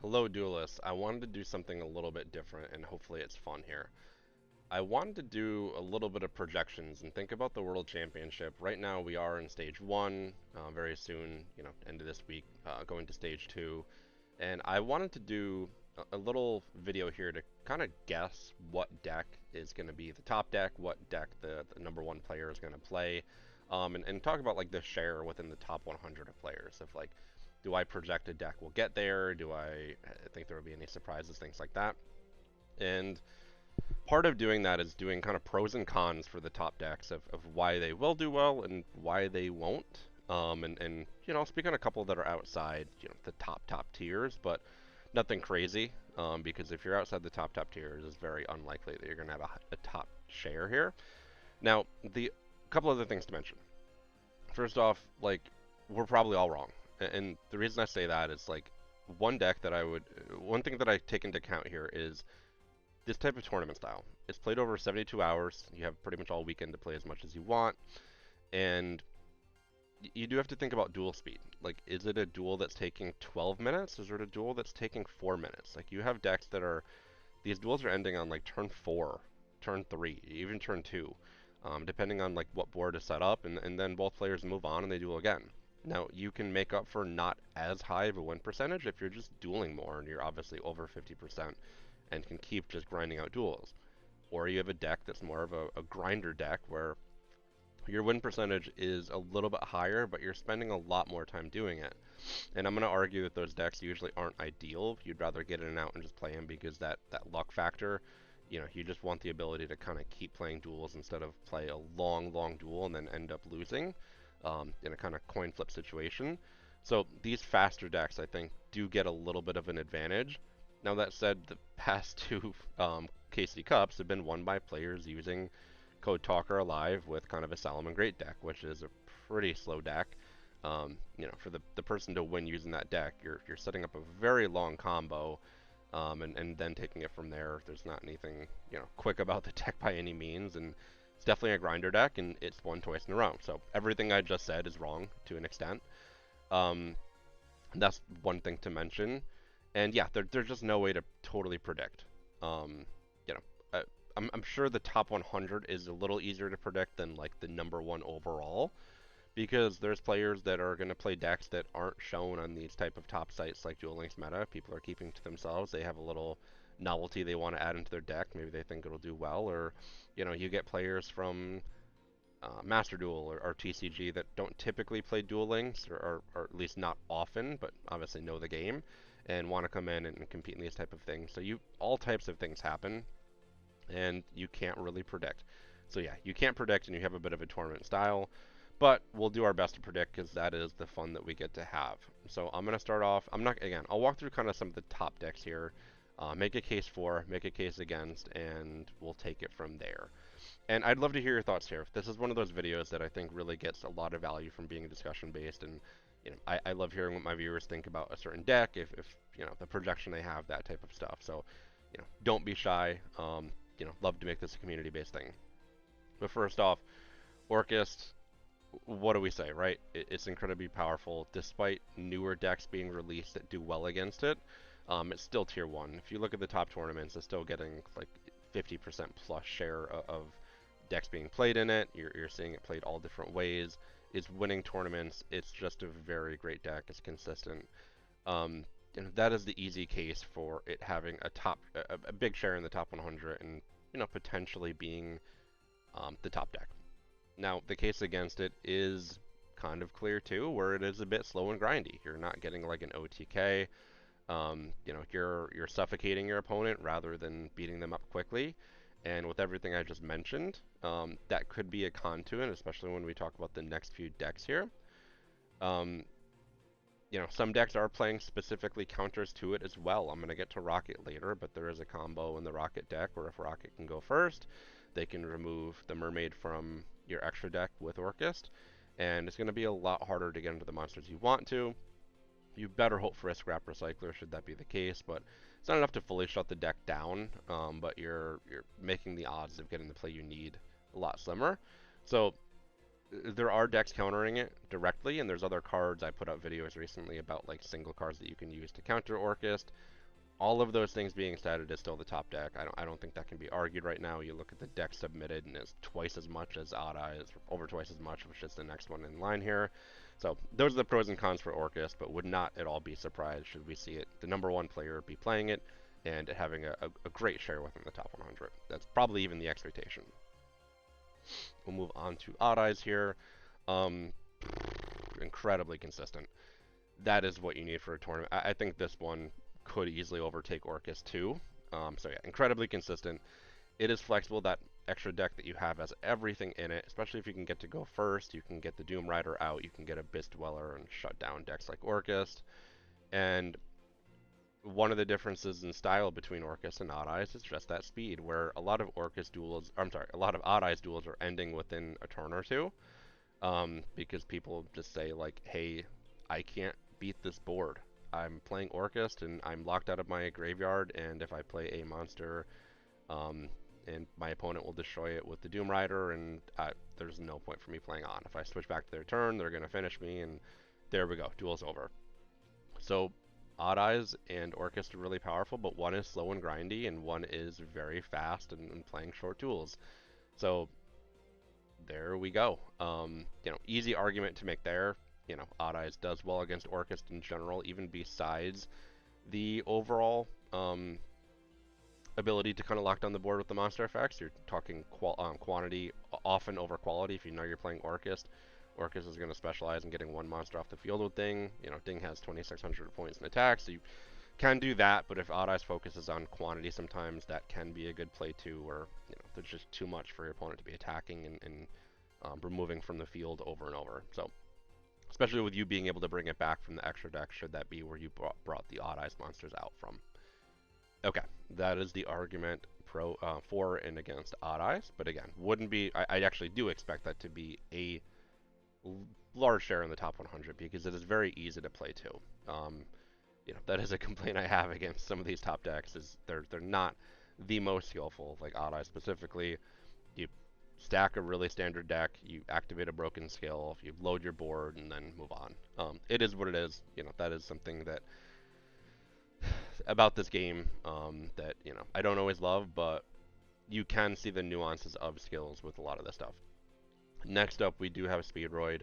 Hello, Duelists. I wanted to do something a little bit different, and hopefully it's fun here. I wanted to do a little bit of projections and think about the World Championship. Right now, we are in Stage 1, very soon, end of this week, going to Stage 2. And I wanted to do a little video here to kind of guess what deck is going to be the top deck, what deck the number one player is going to play, and talk about like the share within the top 100 of players. Of like, do I project a deck will get there? Do I think there will be any surprises, things like that? And part of doing that is doing kind of pros and cons for the top decks of why they will do well and why they won't. And speak on a couple that are outside, the top tiers, but nothing crazy. Because if you're outside the top tiers, it's very unlikely that you're going to have a top share here. Now, the couple other things to mention. First off, like, we're probably all wrong. And the reason I say that is like one thing that I take into account here is this type of tournament style. It's played over 72 hours. You have pretty much all weekend to play as much as you want. And you do have to think about duel speed. Like, is it a duel that's taking 12 minutes? Is it a duel that's taking 4 minutes? Like, you have decks that are, these duels are ending on like turn 4, turn 3, even turn 2, depending on like what board is set up, and then both players move on and they duel again. Now, you can make up for not as high of a win percentage if you're just dueling more and you're obviously over 50% and can keep just grinding out duels. Or you have a deck that's more of a grinder deck where your win percentage is a little bit higher, but you're spending a lot more time doing it. And I'm going to argue that those decks usually aren't ideal. You'd rather get in and out and just play them because that luck factor, you just want the ability to kind of keep playing duels instead of play a long duel and then end up losing in a kind of coin flip situation. So these faster decks, I think, do get a little bit of an advantage. Now that said, the past two KC Cups have been won by players using Code Talker Alive with kind of a Salomon Great deck, which is a pretty slow deck. For the person to win using that deck, you're setting up a very long combo, and then taking it from there. There's not anything quick about the deck by any means, and it's definitely a grinder deck, and it's won twice in a row. So everything I just said is wrong to an extent. Um, that's one thing to mention. And yeah, there's just no way to totally predict. Um, you know, I'm sure the top 100 is a little easier to predict than like the number one overall, because there's players that are going to play decks that aren't shown on these type of top sites like Duel Links Meta. People are keeping to themselves. They have a little novelty they want to add into their deck. Maybe they think it'll do well, or you get players from Master Duel or TCG that don't typically play Duel Links, or at least not often, but obviously know the game and want to come in and compete in these type of things. So all types of things happen, and you can't really predict. So yeah, you can't predict, and you have a bit of a tournament style, but we'll do our best to predict because that is the fun that we get to have. So I'm gonna start off. I'll walk through kind of some of the top decks here, make a case for, make a case against, and we'll take it from there. And I'd love to hear your thoughts here. This is one of those videos that I think really gets a lot of value from being discussion based, and I love hearing what my viewers think about a certain deck, if the projection they have, that type of stuff. So don't be shy. Love to make this a community based thing. But first off, Orcust, what do we say, right? It's incredibly powerful. Despite newer decks being released that do well against it, it's still tier 1. If you look at the top tournaments, it's still getting like 50% plus share of decks being played in it. You're seeing it played all different ways. It's winning tournaments. It's just a very great deck. It's consistent. And that is the easy case for it having a big share in the top 100 and potentially being the top deck. Now, the case against it is kind of clear too, where it is a bit slow and grindy. You're not getting like an OTK. You're suffocating your opponent rather than beating them up quickly. And with everything I just mentioned, that could be a con to it, especially when we talk about the next few decks here. Some decks are playing specifically counters to it as well. I'm going to get to Rocket later, but there is a combo in the Rocket deck where if Rocket can go first, they can remove the Mermaid from your extra deck with Orcust, and it's going to be a lot harder to get into the monsters you want to. You better hope for a Scrap Recycler should that be the case, but it's not enough to fully shut the deck down, but you're making the odds of getting the play you need a lot slimmer. So there are decks countering it directly, and there's other cards. I put out videos recently about like single cards that you can use to counter Orcust. All of those things being said, it is still the top deck. I don't think that can be argued right now. You look at the deck submitted, and it's twice as much as Odd Eyes, over twice as much, which is the next one in line here. So those are the pros and cons for Orcust, but would not at all be surprised should we see it, the number one player, be playing it, and it having a great share within the top 100. That's probably even the expectation. We'll move on to Odd Eyes here. Um, Incredibly consistent. That is what you need for a tournament. I think this one could easily overtake Orcus too. So yeah, incredibly consistent. It is flexible. That extra deck that you have has everything in it, especially if you can get to go first. You can get the Doom Rider out. You can get Abyss Dweller and shut down decks like Orcus. And one of the differences in style between Orcus and Odd Eyes is just that speed, where a lot of Orcus duels, I'm sorry, a lot of Odd Eyes duels are ending within a turn or two, because people just say like, hey, I can't beat this board. I'm playing Orcus and I'm locked out of my graveyard, and if I play a monster, um, and my opponent will destroy it with the Doom Rider, and there's no point for me playing on. If I switch back to their turn, they're going to finish me, and there we go, duel's over. So Odd Eyes and Orcus are really powerful, but one is slow and grindy, and one is very fast and playing short duels. So there we go. Easy argument to make there. Odd Eyes does well against Orcust in general, even besides the overall ability to kind of lock down the board with the monster effects. You're talking quantity often over quality. If you know you're playing Orcust, Orcust is going to specialize in getting one monster off the field with Ding. Ding has 2,600 points in attack, so you can do that, but if Odd Eyes focuses on quantity sometimes, that can be a good play too, where there's just too much for your opponent to be attacking and removing from the field over and over. So, especially with you being able to bring it back from the extra deck, should that be where you brought the Odd Eyes monsters out from. Okay, that is the argument for and against Odd Eyes, but again, wouldn't be, I actually do expect that to be a large share in the top 100 because it is very easy to play too. That is a complaint I have against some of these top decks, is they're not the most skillful, like Odd Eye specifically. You stack a really standard deck, you activate a broken skill, you load your board, and then move on. It is what it is. That is something that about this game that I don't always love, but you can see the nuances of skills with a lot of this stuff. Next up, we do have Speedroid.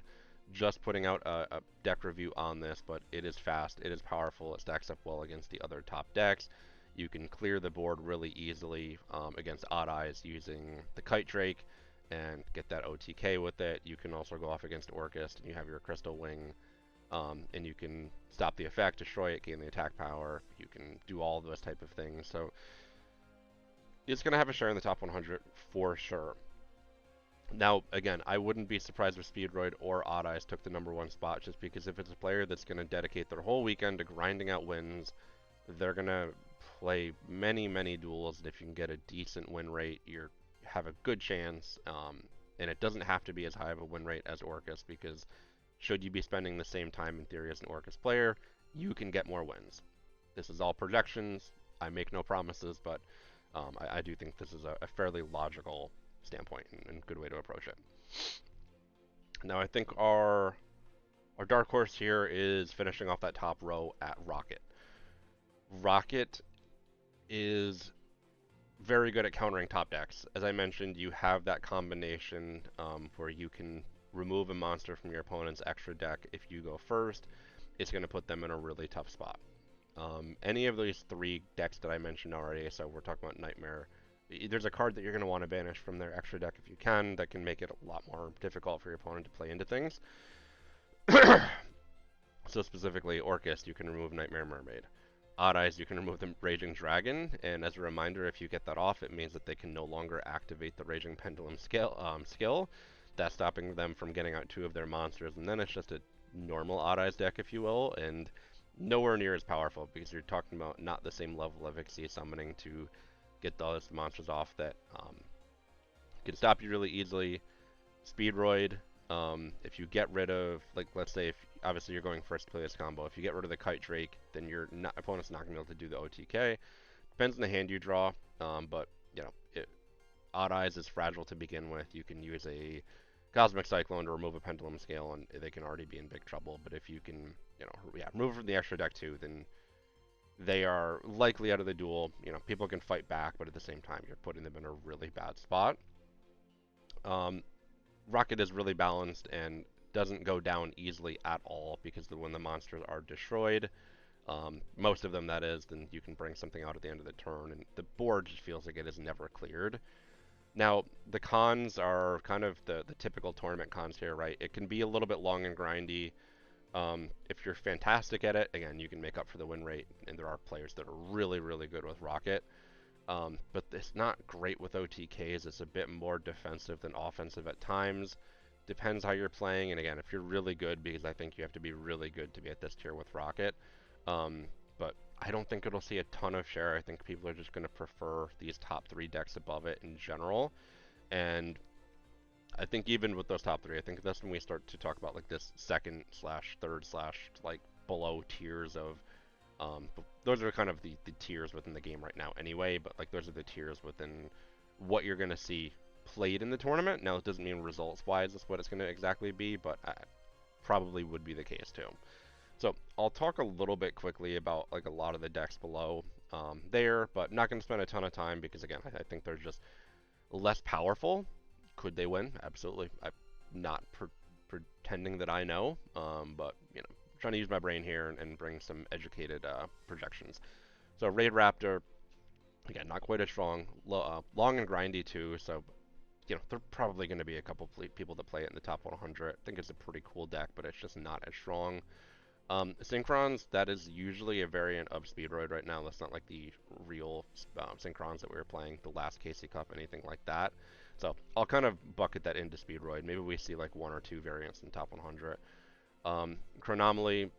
Just putting out a deck review on this, but it is fast, it is powerful, it stacks up well against the other top decks. You can clear the board really easily against Odd Eyes using the Kite Drake and get that OTK with it. You can also go off against Orcust and you have your Crystal Wing, and you can stop the effect, destroy it, gain the attack power. You can do all those type of things. So it's going to have a share in the top 100 for sure. Now, again, I wouldn't be surprised if Speedroid or Odd Eyes took the #1 spot, just because if it's a player that's going to dedicate their whole weekend to grinding out wins, they're going to play many, many duels, and if you can get a decent win rate, you have a good chance, and it doesn't have to be as high of a win rate as Orcus, because should you be spending the same time in theory as an Orcus player, you can get more wins. This is all projections, I make no promises, but I do think this is a fairly logical standpoint and good way to approach it. Now I think our dark horse here is finishing off that top row at Rocket. Rocket is very good at countering top decks. As I mentioned, you have that combination where you can remove a monster from your opponent's extra deck if you go first. It's going to put them in a really tough spot. Any of these three decks that I mentioned already, so we're talking about Nightmare, there's a card that you're going to want to banish from their extra deck if you can, that can make it a lot more difficult for your opponent to play into things. So specifically, Orcust, you can remove Nightmare Mermaid. Odd Eyes, you can remove the Raging Dragon, and as a reminder, if you get that off, it means that they can no longer activate the Raging Pendulum skill. That's stopping them from getting out 2 of their monsters, and then it's just a normal Odd Eyes deck, if you will, and nowhere near as powerful, because you're talking about not the same level of Xyz summoning to get those monsters off that can stop you really easily. Speedroid, if you get rid of, like, let's say, if obviously you're going first to play this combo, if you get rid of the Kite Drake, then your opponent's not going to be able to do the OTK. Depends on the hand you draw, but Odd Eyes is fragile to begin with. You can use a Cosmic Cyclone to remove a Pendulum Scale, and they can already be in big trouble. But if you can, yeah, remove it from the extra deck too, then they are likely out of the duel. People can fight back, but at the same time, you're putting them in a really bad spot. Um, Rocket is really balanced and doesn't go down easily at all because when the monsters are destroyed, most of them that is, then you can bring something out at the end of the turn, and the board just feels like it is never cleared. Now, the cons are kind of the typical tournament cons here, right? It can be a little bit long and grindy. If you're fantastic at it, again, you can make up for the win rate, and there are players that are really, really good with Rocket. But it's not great with OTKs. It's a bit more defensive than offensive at times. Depends how you're playing, and again, if you're really good, because I think you have to be really good to be at this tier with Rocket. But I don't think it'll see a ton of share. I think people are just going to prefer these top 3 decks above it in general. And I think even with those top 3, I think that's when we start to talk about like this second slash third slash like below tiers of those are kind of the tiers within the game right now anyway, but like those are the tiers within what you're going to see played in the tournament. Now, it doesn't mean results-wise that's what it's going to exactly be, but probably would be the case too. So I'll talk a little bit quickly about like a lot of the decks below there, but not going to spend a ton of time because again, I think they're just less powerful. Could they win? Absolutely. I'm not pretending that I know, but trying to use my brain here and bring some educated projections. So Raid Raptor, again, not quite as strong, long and grindy too. So they're probably going to be a couple people that play it in the top 100. I think it's a pretty cool deck, but it's just not as strong. Synchrons, that is usually a variant of Speedroid right now. That's not like the real Synchrons that we were playing, the last KC Cup, anything like that. So I'll kind of bucket that into Speedroid. Maybe we see like 1 or 2 variants in top 100. Chronomaly,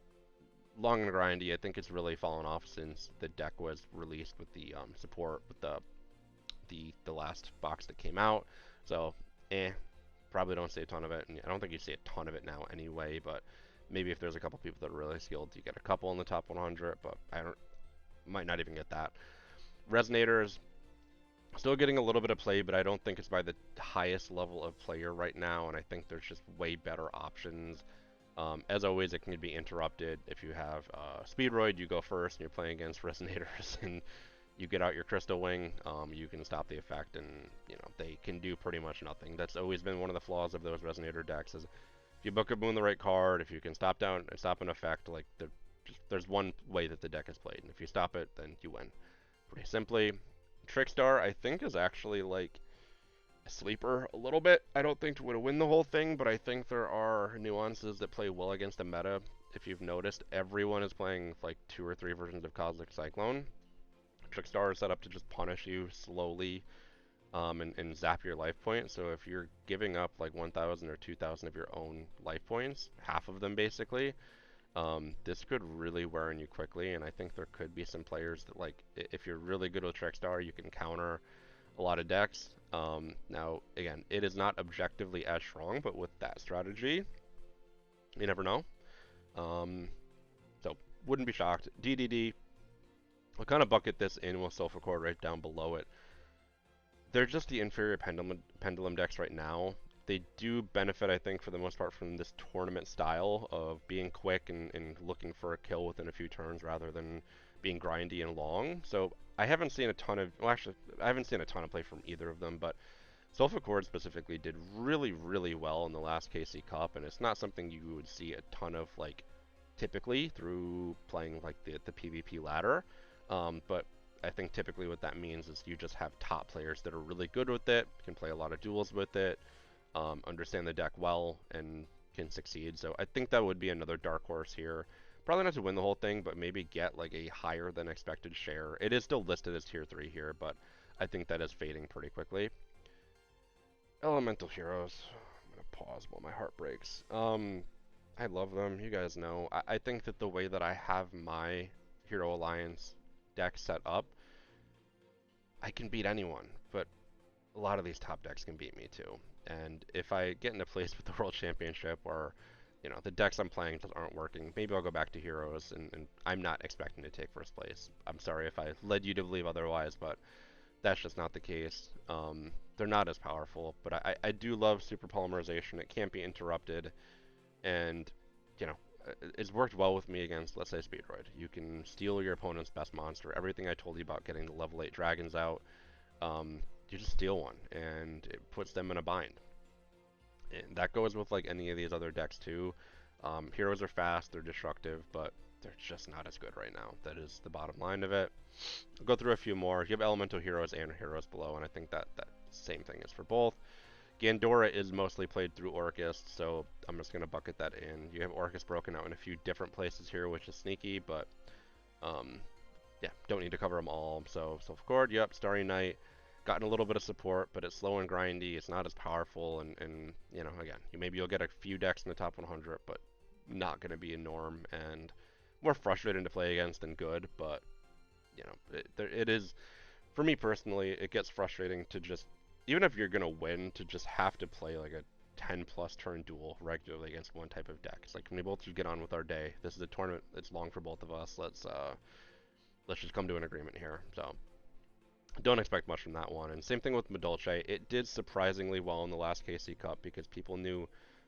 long and grindy. I think it's really fallen off since the deck was released with the support with the last box that came out. So, probably don't see a ton of it, and I don't think you see a ton of it now anyway. But maybe if there's a couple people that are really skilled, you get a couple in the top 100. But might not even get that. Resonators, still getting a little bit of play, but I don't think it's by the highest level of player right now, and I think there's just way better options. As always, it can be interrupted. If you have Speedroid, you go first, and you're playing against Resonators, and you get out your Crystal Wing, you can stop the effect, and they can do pretty much nothing. That's always been one of the flaws of those Resonator decks, is if you Book of Moon the right card, if you can stop an effect, like there's one way that the deck is played, and if you stop it, then you win. Pretty simply. Trickstar, I think, is actually like a sleeper a little bit. I don't think would win the whole thing, but I think there are nuances that play well against the meta. If you've noticed, everyone is playing like 2 or 3 versions of Cosmic Cyclone. Trickstar is set up to just punish you slowly and zap your life points. So if you're giving up like 1,000 or 2,000 of your own life points, half of them basically, this could really wear on you quickly. And I think there could be some players that, like, if you're really good with Trickstar, you can counter a lot of decks. Now, again, it is not objectively as strong, but with that strategy, you never know. So wouldn't be shocked. DDD, I'll kind of bucket this in with Sulfur Core right down below it. They're just the inferior pendulum decks right now. They do benefit, I think, for the most part from this tournament style of being quick and looking for a kill within a few turns rather than being grindy and long. So I haven't seen a ton of, well, actually, I haven't seen a ton of play from either of them, but Sulfur Core specifically did really, really well in the last KC Cup, and it's not something you would see a ton of, like, typically through playing like the PvP ladder. But I think typically what that means is you just have top players that are really good with it, can play a lot of duels with it, understand the deck well, and can succeed. So I think that would be another dark horse here. Probably not to win the whole thing, but maybe get like a higher than expected share. It is still listed as tier 3 here, but I think that is fading pretty quickly. Elemental Heroes. I'm going to pause while my heart breaks. I love them. You guys know. I think that the way that I have my Hero Alliance deck set up, I can beat anyone, but a lot of these top decks can beat me too. And if I get in a place with the World Championship where, the decks I'm playing just aren't working, maybe I'll go back to Heroes, and I'm not expecting to take first place. I'm sorry if I led you to believe otherwise, but That's just not the case. They're not as powerful, but I do love super polymerization. It can't be interrupted, and you know, it's worked well with me against, let's say, Speedroid. You can steal your opponent's best monster. Everything I told you about getting the level 8 dragons out, you just steal one, and it puts them in a bind. And that goes with like any of these other decks too. Heroes are fast, they're destructive, but they're just not as good right now. That is the bottom line of it. I'll go through a few more. You have elemental heroes and heroes below, and I think that same thing is for both. Gandora is mostly played through Orcust, so I'm just going to bucket that in. You have Orcust broken out in a few different places here, which is sneaky, but um, yeah, don't need to cover them all. So Silph Cord, yep, Starry Night, gotten a little bit of support, but it's slow and grindy. It's not as powerful, and you know, again, maybe you'll get a few decks in the top 100, but not going to be a norm, and more frustrating to play against than good, but you know, it is, for me personally, it gets frustrating to just, even if you're going to win, to just have to play like a 10 plus turn duel regularly against one type of deck. It's like, can we both just get on with our day? This is a tournament, it's long for both of us. Let's just come to an agreement here. So don't expect much from that one. And same thing with Madolche. It did surprisingly well in the last KC Cup because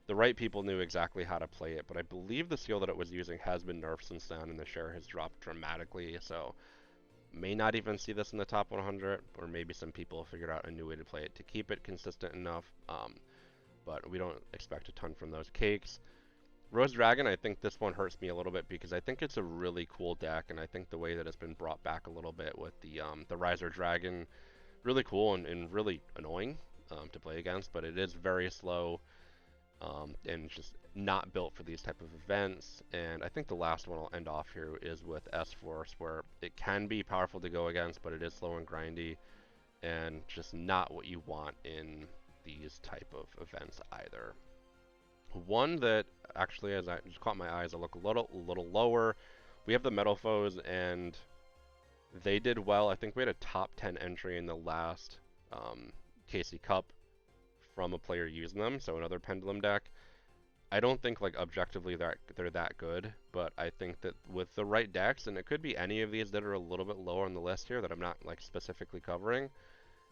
the right people knew exactly how to play it. But I believe the skill that it was using has been nerfed since then, and the share has dropped dramatically. So may not even see this in the top 100, or maybe some people figured out a new way to play it to keep it consistent enough. But we don't expect a ton from those cakes. Rose Dragon, I think this one hurts me a little bit because I think it's a really cool deck, and I think the way that it's been brought back a little bit with the Riser Dragon, really cool and really annoying to play against, but it is very slow and just not built for these type of events. And I think the last one I'll end off here is with S-Force, where it can be powerful to go against, but it is slow and grindy, and just not what you want in these type of events either. One that actually, as I just caught my eyes, I look a little lower. We have the Metal Foes, and they did well. I think we had a top 10 entry in the last KC Cup from a player using them, so another Pendulum deck. I don't think like objectively they're that good, but I think that with the right decks, and it could be any of these that are a little bit lower on the list here that I'm not like specifically covering,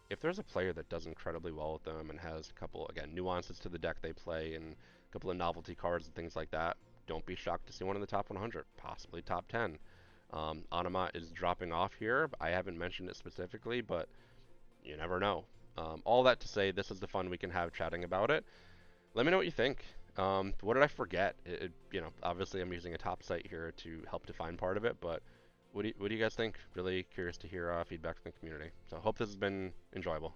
if there's a player that does incredibly well with them and has a couple, again, nuances to the deck they play and a couple of novelty cards and things like that, don't be shocked to see one in the top 100, possibly top 10. Anima is dropping off here. I haven't mentioned it specifically, but you never know. All that to say, this is the fun we can have chatting about it. Let me know what you think. What did I forget? Obviously I'm using a top site here to help define part of it, but what do you guys think? Really curious to hear feedback from the community. So I hope this has been enjoyable.